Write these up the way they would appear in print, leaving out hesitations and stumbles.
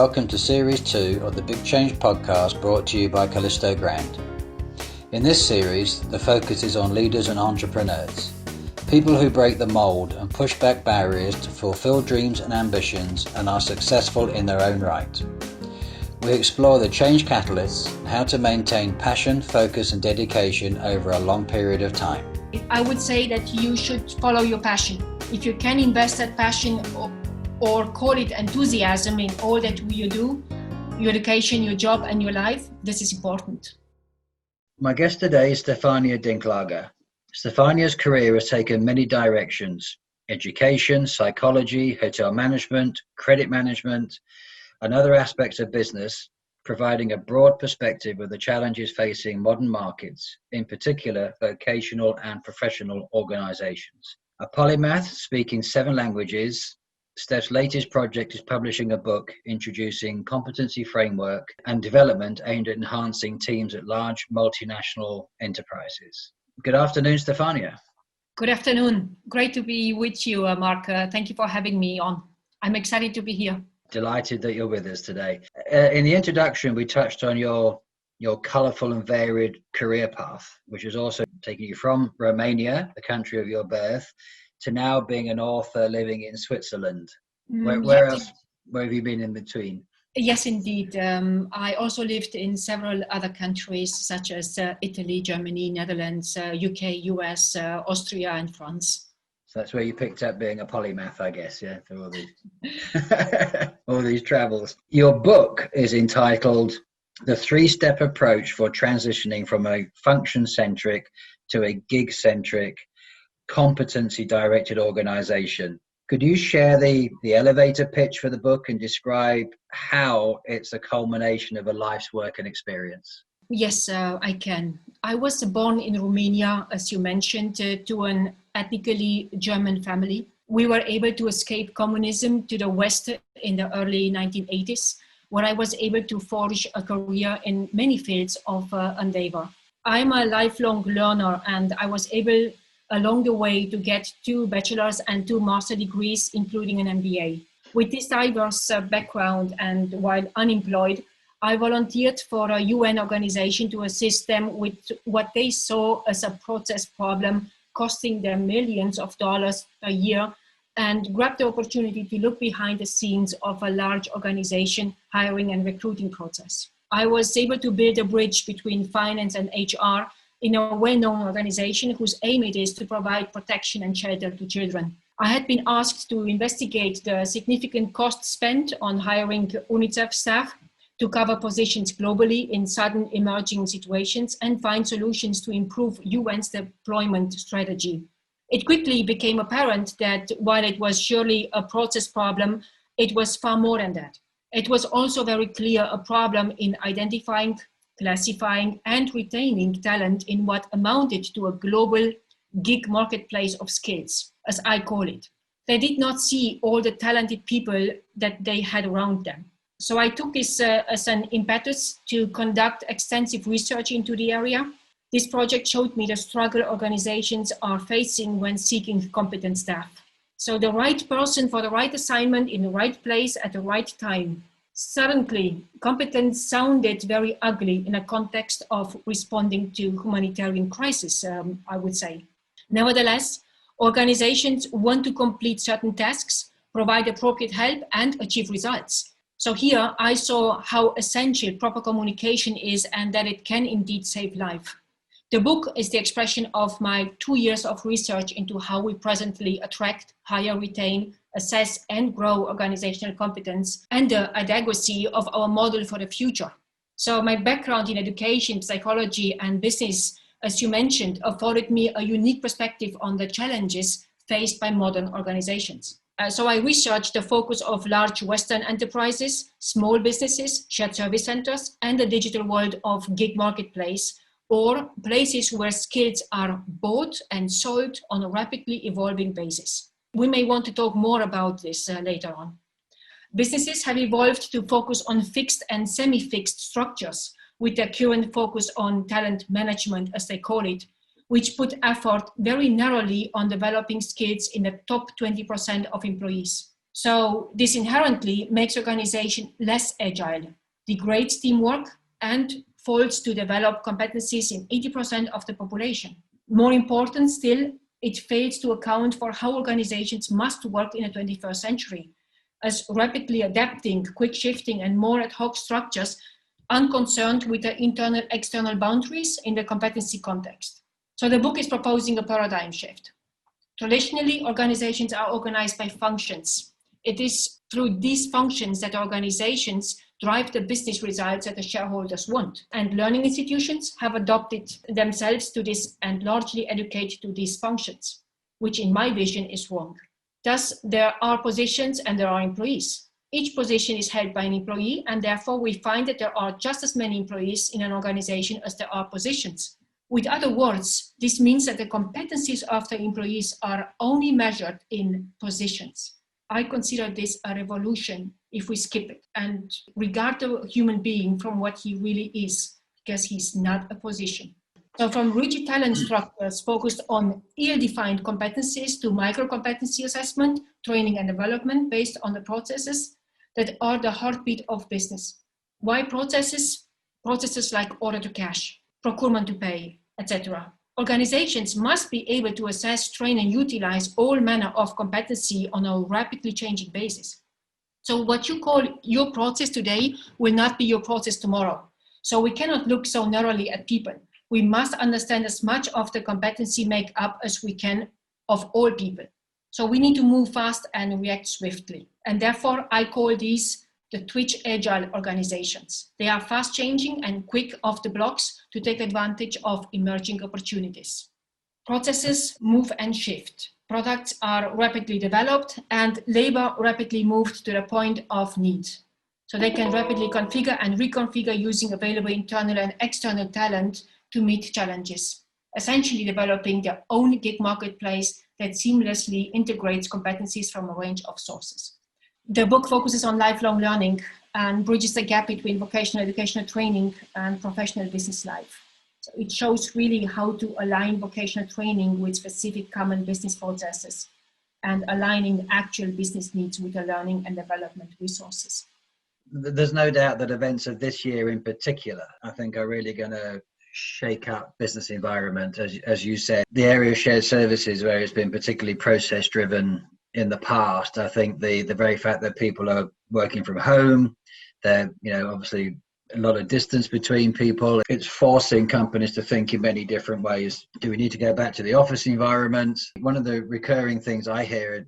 welcome to Series 2 of the Big Change podcast brought to you by Callisto Grant. In this series, the focus is on leaders and entrepreneurs, people who break the mold and push back barriers to fulfill dreams and ambitions and are successful in their own right. We explore the change catalysts, how to maintain passion, focus and dedication over a long period of time. I would say that you should follow your passion. If you can invest that passion or call it enthusiasm in all that you do, your education, your job and your life, this is important. My guest today is Stefania Dinklage. Stefania's career has taken many directions: education, psychology, hotel management, credit management, and other aspects of business, providing a broad perspective of the challenges facing modern markets, in particular vocational and professional organizations. A polymath speaking 7 languages, Steph's latest project is publishing a book introducing competency framework and development aimed at enhancing teams at large multinational enterprises. Good afternoon, Stefania. Good afternoon. Great to be with you, Mark. Thank you for having me on. I'm excited to be here. Delighted that you're with us today. In the introduction, we touched on your colourful and varied career path, which is also taking you from Romania, the country of your birth, to now being an author living in Switzerland. Where have you been in between? Yes, indeed. I also lived in several other countries, such as Italy, Germany, Netherlands, UK, US, Austria, and France. So that's where you picked up being a polymath, I guess, yeah, through all these, all these travels. Your book is entitled The 3-Step Approach for Transitioning from a Function-Centric to a GIG-Centric Competency Directed Organization. Could you share the elevator pitch for the book and describe how it's a culmination of a life's work and experience? Yes, I can. I was born in Romania, as you mentioned, to an ethnically German family. We were able to escape communism to the West in the early 1980s, where I was able to forge a career in many fields of endeavor. I'm a lifelong learner, and I was able along the way to get 2 bachelor's and 2 master degrees, including an MBA. With this diverse background and while unemployed, I volunteered for a UN organization to assist them with what they saw as a process problem costing them millions of dollars a year, and grabbed the opportunity to look behind the scenes of a large organization hiring and recruiting process. I was able to build a bridge between finance and HR in a well-known organization whose aim it is to provide protection and shelter to children. I had been asked to investigate the significant cost spent on hiring UNICEF staff to cover positions globally in sudden emerging situations and find solutions to improve UN's deployment strategy. It quickly became apparent that while it was surely a process problem, it was far more than that. It was also very clear a problem in identifying, classifying and retaining talent in what amounted to a global gig marketplace of skills, as I call it. They did not see all the talented people that they had around them. So I took this as an impetus to conduct extensive research into the area. This project showed me the struggle organizations are facing when seeking competent staff. So the right person for the right assignment in the right place at the right time. Suddenly, competence sounded very ugly in a context of responding to humanitarian crisis, I would say. Nevertheless, organizations want to complete certain tasks, provide appropriate help, and achieve results. So here I saw how essential proper communication is and that it can indeed save life. The book is the expression of my 2 years of research into how we presently attract, hire, retain, assess and grow organizational competence and the adequacy of our model for the future. So my background in education, psychology and business, as you mentioned, afforded me a unique perspective on the challenges faced by modern organizations. So I researched the focus of large Western enterprises, small businesses, shared service centers, and the digital world of gig marketplace, or places where skills are bought and sold on a rapidly evolving basis. We may want to talk more about this later on. Businesses have evolved to focus on fixed and semi-fixed structures, with their current focus on talent management, as they call it, which put effort very narrowly on developing skills in the top 20% of employees. So this inherently makes organization less agile, degrades teamwork, and fails to develop competencies in 80% of the population. More important still, it fails to account for how organizations must work in the 21st century, as rapidly adapting, quick shifting, and more ad hoc structures, unconcerned with the internal external boundaries in the competency context. So the book is proposing a paradigm shift. Traditionally, organizations are organized by functions. It is through these functions that organizations drive the business results that the shareholders want. And learning institutions have adopted themselves to this and largely educate to these functions, which in my vision is wrong. Thus, there are positions and there are employees. Each position is held by an employee, and therefore we find that there are just as many employees in an organization as there are positions. With other words, this means that the competencies of the employees are only measured in positions. I consider this a revolution if we skip it and regard the human being from what he really is, because he's not a position. So from rigid talent structures focused on ill-defined competencies to micro-competency assessment, training and development based on the processes that are the heartbeat of business. Why processes? Processes like order to cash, procurement to pay, etc. Organizations must be able to assess, train, and utilize all manner of competency on a rapidly changing basis. So what you call your process today will not be your process tomorrow. So we cannot look so narrowly at people. We must understand as much of the competency makeup as we can of all people. So we need to move fast and react swiftly. And therefore, I call these the Twitch agile organizations. They are fast changing and quick off the blocks to take advantage of emerging opportunities. Processes move and shift. Products are rapidly developed and labor rapidly moved to the point of need. So they can rapidly configure and reconfigure using available internal and external talent to meet challenges, essentially developing their own gig marketplace that seamlessly integrates competencies from a range of sources. The book focuses on lifelong learning and bridges the gap between vocational educational training and professional business life. So it shows really how to align vocational training with specific common business processes and aligning actual business needs with the learning and development resources. There's no doubt that events of this year in particular, I think, are really going to shake up business environment. As you said, the area of shared services, where it's been particularly process driven in the past, I think the very fact that people are working from home, they're, obviously a lot of distance between people, it's forcing companies to think in many different ways. Do we need to go back to the office environment? One of the recurring things I hear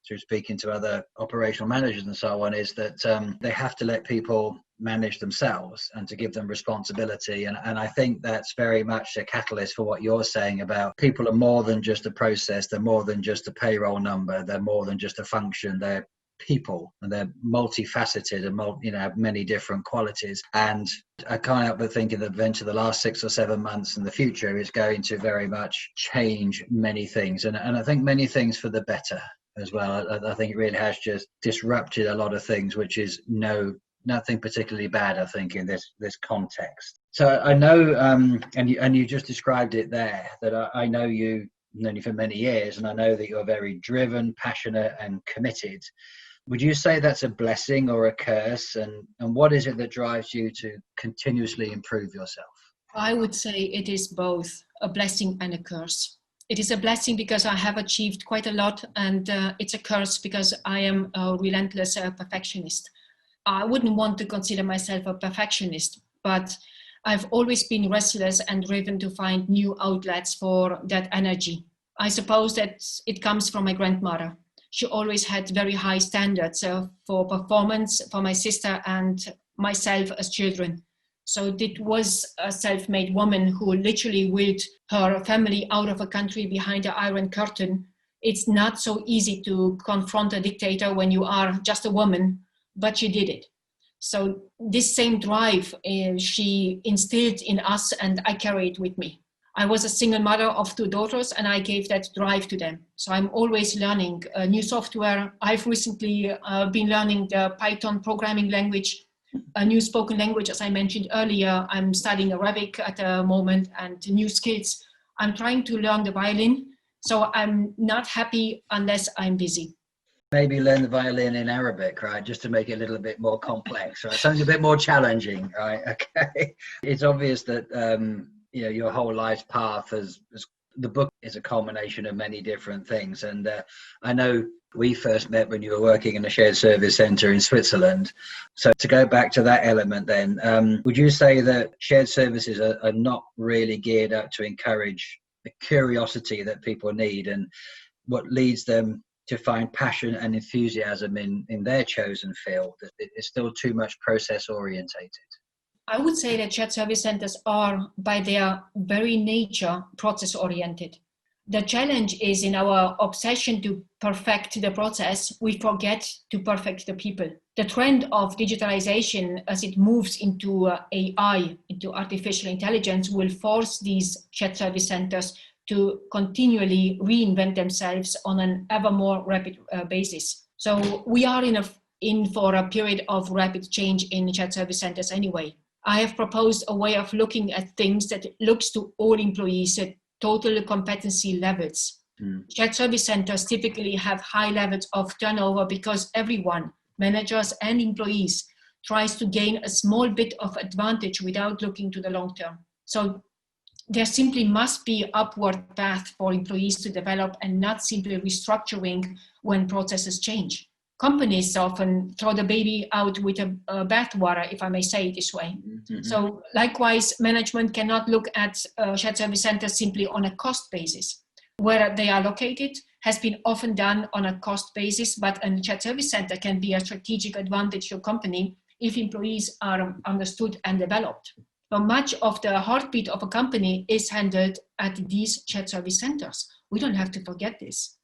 through speaking to other operational managers and so on is that they have to let people manage themselves and to give them responsibility. And I think that's very much a catalyst for what you're saying about people are more than just a process. They're more than just a payroll number. They're more than just a function. They're people, and they're multifaceted and have many different qualities. And I can't help but think of the event of the last 6 or 7 months in the future is going to very much change many things. And I think many things for the better as well. I think it really has just disrupted a lot of things, which is nothing particularly bad, I think, in this context. So I know, and you just described it there, that I know you've known you for many years, and I know that you're very driven, passionate, and committed. Would you say that's a blessing or a curse? And what is it that drives you to continuously improve yourself? I would say it is both a blessing and a curse. It is a blessing because I have achieved quite a lot, and it's a curse because I am a relentless perfectionist. I wouldn't want to consider myself a perfectionist, but I've always been restless and driven to find new outlets for that energy. I suppose that it comes from my grandmother. She always had very high standards for performance for my sister and myself as children. So it was a self-made woman who literally willed her family out of a country behind the Iron Curtain. It's not so easy to confront a dictator when you are just a woman, but she did it. So this same drive she instilled in us, and I carry it with me. I was a single mother of 2 daughters, and I gave that drive to them. So I'm always learning new software. I've recently been learning the Python programming language, a new spoken language, as I mentioned earlier. I'm studying Arabic at the moment, and new skills. I'm trying to learn the violin. So I'm not happy unless I'm busy. Maybe learn the violin in Arabic, right? Just to make it a little bit more complex, right? Something a bit more challenging, right? Okay. It's obvious that, your whole life's path the book is a culmination of many different things. And I know we first met when you were working in a shared service center in Switzerland. So to go back to that element then, would you say that shared services are not really geared up to encourage the curiosity that people need, and what leads them to find passion and enthusiasm in their chosen field? It's still too much process orientated. I would say that shared service centers are, by their very nature, process oriented. The challenge is in our obsession to perfect the process, we forget to perfect the people. The trend of digitalization as it moves into AI, into artificial intelligence, will force these shared service centers to continually reinvent themselves on an ever more rapid basis. So we are in for a period of rapid change in shared service centers anyway. I have proposed a way of looking at things that looks to all employees at total competency levels. Shared service centers typically have high levels of turnover because everyone, managers and employees, tries to gain a small bit of advantage without looking to the long term. So there simply must be an upward path for employees to develop, and not simply restructuring when processes change. Companies often throw the baby out with a bathwater, if I may say it this way. Mm-hmm. So likewise, management cannot look at shared service centers simply on a cost basis. Where they are located has been often done on a cost basis, but a shared service center can be a strategic advantage to a company if employees are understood and developed. So much of the heartbeat of a company is handled at these shared service centers. We don't have to forget this.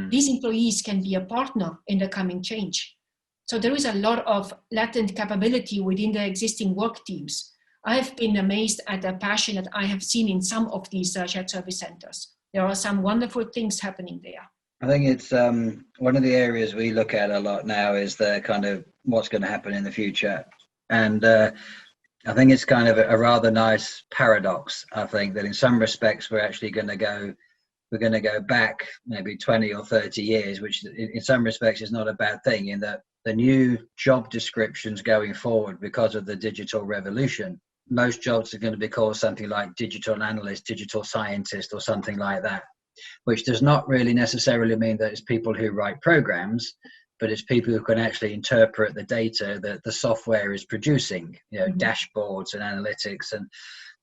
These employees can be a partner in the coming change. So there is a lot of latent capability within the existing work teams. I have been amazed at the passion that I have seen in some of these shared service centers. There are some wonderful things happening there. I think it's one of the areas we look at a lot now is the kind of what's going to happen in the future. And I think it's kind of a rather nice paradox. I think that in some respects we're actually going to go back maybe 20 or 30 years, which in some respects is not a bad thing, in that the new job descriptions going forward because of the digital revolution, most jobs are going to be called something like digital analyst, digital scientist, or something like that, which does not really necessarily mean that it's people who write programs, but it's people who can actually interpret the data that the software is producing, dashboards and analytics. And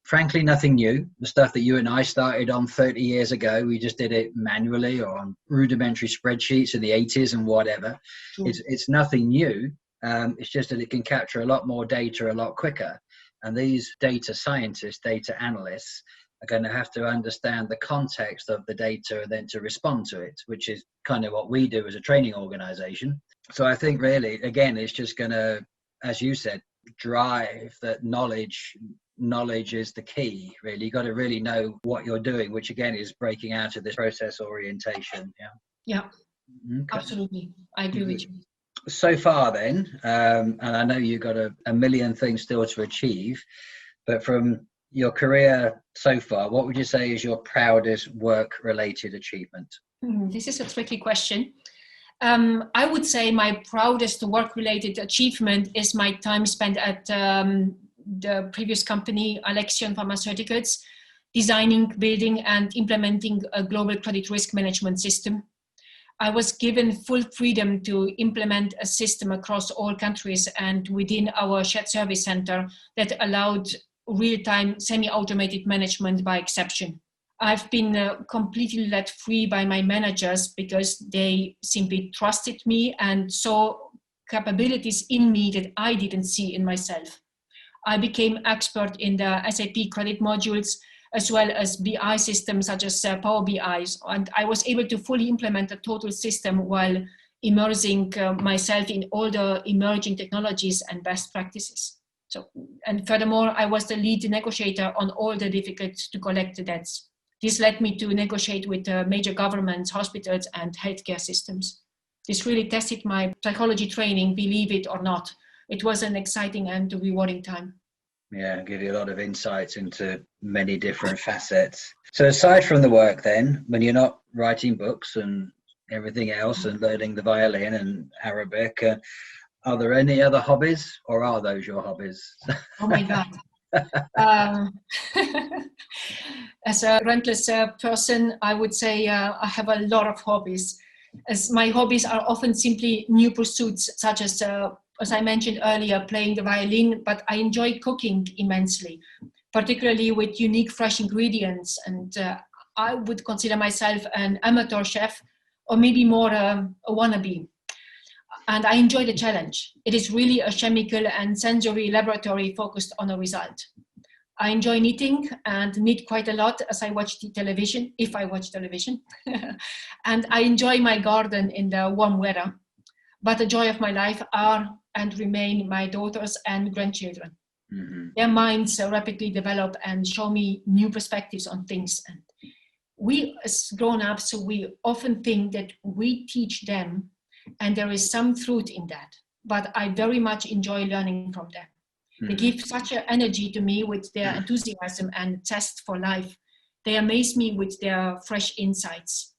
frankly, nothing new. The stuff that you and I started on 30 years ago, we just did it manually or on rudimentary spreadsheets in the 80s and whatever. It's nothing new. It's just that it can capture a lot more data a lot quicker. And these data scientists, data analysts, are going to have to understand the context of the data and then to respond to it, which is kind of what we do as a training organization. So I think really, again, it's just going to, as you said, drive that knowledge is the key, really. You got to really know what you're doing, which again is breaking out of this process orientation. Yeah. Okay. Absolutely. I agree with you. So far then, and I know you've got a million things still to achieve, but from your career so far, what would you say is your proudest work-related achievement? This is a tricky question. I would say my proudest work-related achievement is my time spent at the previous company, Alexion Pharmaceuticals, designing, building, and implementing a global credit risk management system. I was given full freedom to implement a system across all countries and within our shared service center that allowed real-time semi-automated management by exception. I've been completely let free by my managers because they simply trusted me and saw capabilities in me that I didn't see in myself. I became expert in the SAP credit modules, as well as BI systems such as Power BI, and I was able to fully implement a total system while immersing myself in all the emerging technologies and best practices. And furthermore, I was the lead negotiator on all the difficult to collect debts. This led me to negotiate with major governments, hospitals, and healthcare systems. This really tested my psychology training, believe it or not. It was an exciting and rewarding time. Yeah, give you a lot of insights into many different facets. So aside from the work then, when you're not writing books and everything else and learning the violin and Arabic. Are there any other hobbies, or are those your hobbies? Oh my God. Um, as a relentless person, I would say I have a lot of hobbies. As my hobbies are often simply new pursuits, such as I mentioned earlier, playing the violin, but I enjoy cooking immensely, particularly with unique, fresh ingredients. And I would consider myself an amateur chef, or maybe more a wannabe. And I enjoy the challenge. It is really a chemical and sensory laboratory focused on a result. I enjoy knitting and knit quite a lot as I watch the television, if I watch television. And I enjoy my garden in the warm weather. But the joy of my life are and remain my daughters and grandchildren. Mm-hmm. Their minds rapidly develop and show me new perspectives on things. And we as grown-ups, we often think that we teach them, and there is some truth in that. But I very much enjoy learning from them. They give such an energy to me with their enthusiasm and zest for life. They amaze me with their fresh insights.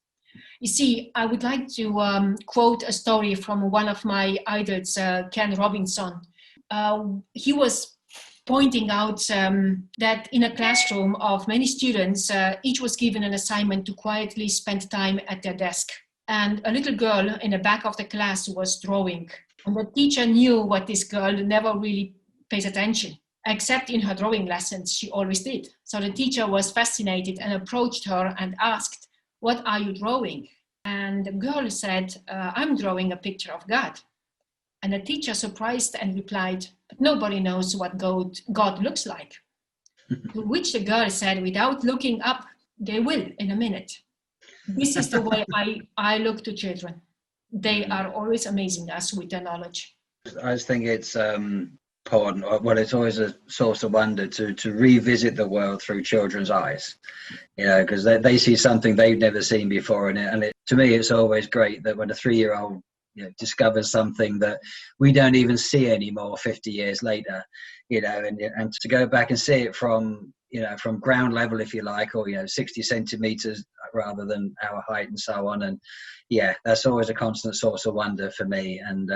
You see, I would like to quote a story from one of my idols, Ken Robinson. He was pointing out that in a classroom of many students, each was given an assignment to quietly spend time at their desk. And a little girl in the back of the class was drawing. And the teacher knew what this girl never really pays attention, except in her drawing lessons, she always did. So the teacher was fascinated and approached her and asked, "What are you drawing?" And the girl said, "I'm drawing a picture of God." And the teacher, surprised, and replied, "But nobody knows what God looks like." To which the girl said, without looking up, "They will in a minute." This is the way I look to children. They are always amazing us with their knowledge. I just think it's important. Well, it's always a source of wonder to revisit the world through children's eyes, you know, because they see something they've never seen before, and to me, it's always great that when a 3-year-old, you know, discovers something that we don't even see anymore 50 years later, you know, and to go back and see it from, you know, from ground level, if you like, or, you know, 60 centimeters rather than our height and so on. And yeah, that's always a constant source of wonder for me, and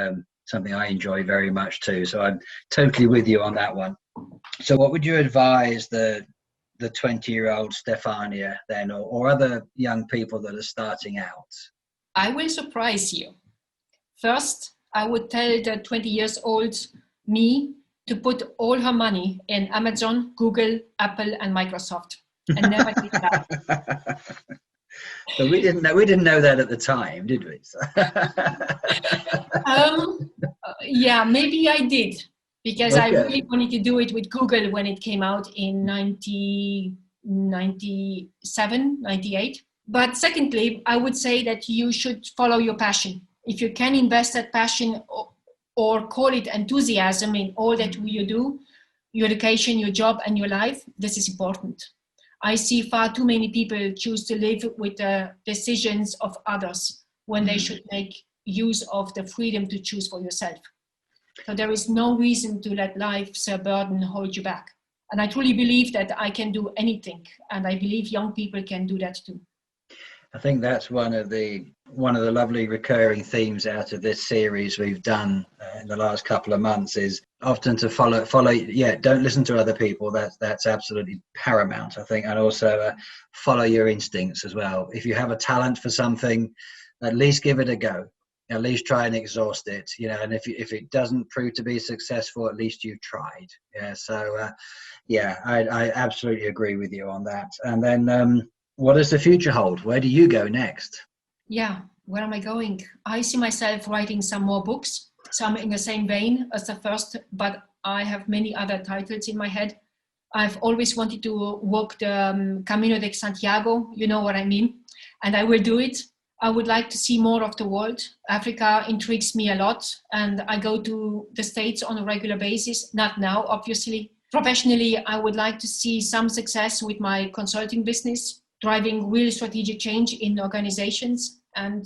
something I enjoy very much too. So I'm totally with you on that one. So what would you advise the 20-year-old Stefania then, or other young people that are starting out? I will surprise you. First, I would tell the 20 years old me to put all her money in Amazon, Google, Apple, and Microsoft, and never did that. So we didn't know that at the time, did we? Yeah, maybe I did, because I really wanted to do it with Google when it came out in 1997, 98. But secondly, I would say that you should follow your passion. If you can invest that passion or call it enthusiasm in all that you do, your education, your job, and your life, this is important. I see far too many people choose to live with the decisions of others when they should make use of the freedom to choose for yourself. So there is no reason to let life's burden hold you back. And I truly believe that I can do anything, and I believe young people can do that too. I think that's one of the lovely recurring themes out of this series we've done in the last couple of months is often to follow. Yeah, don't listen to other people. That's absolutely paramount, I think, and also follow your instincts as well. If you have a talent for something, at least give it a go. At least try and exhaust it, you know. And if it doesn't prove to be successful, at least you've tried. Yeah. So yeah, I absolutely agree with you on that. And then. What does the future hold? Where do you go next? Yeah, where am I going? I see myself writing some more books, some in the same vein as the first, but I have many other titles in my head. I've always wanted to walk the Camino de Santiago, you know what I mean, and I will do it. I would like to see more of the world. Africa intrigues me a lot, and I go to the States on a regular basis, not now, obviously. Professionally, I would like to see some success with my consulting business, driving real strategic change in organizations. And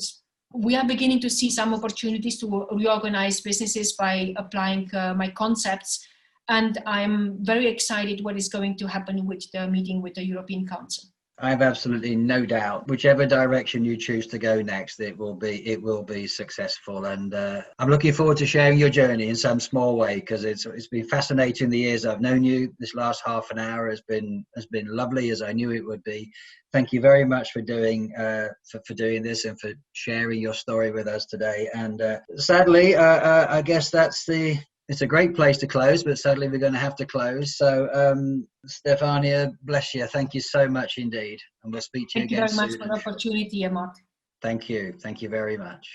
we are beginning to see some opportunities to reorganize businesses by applying my concepts. And I'm very excited what is going to happen with the meeting with the European Council. I have absolutely no doubt. Whichever direction you choose to go next, it will be successful. And I'm looking forward to sharing your journey in some small way, because it's been fascinating the years I've known you. This last half an hour has been lovely, as I knew it would be. Thank you very much for doing doing this and for sharing your story with us today. And sadly, I guess it's a great place to close, but sadly we're going to have to close. So, Stefania, bless you. Thank you so much indeed. And we'll speak to you again soon. Thank you very much for the opportunity, Ahmad. Thank you. Thank you very much.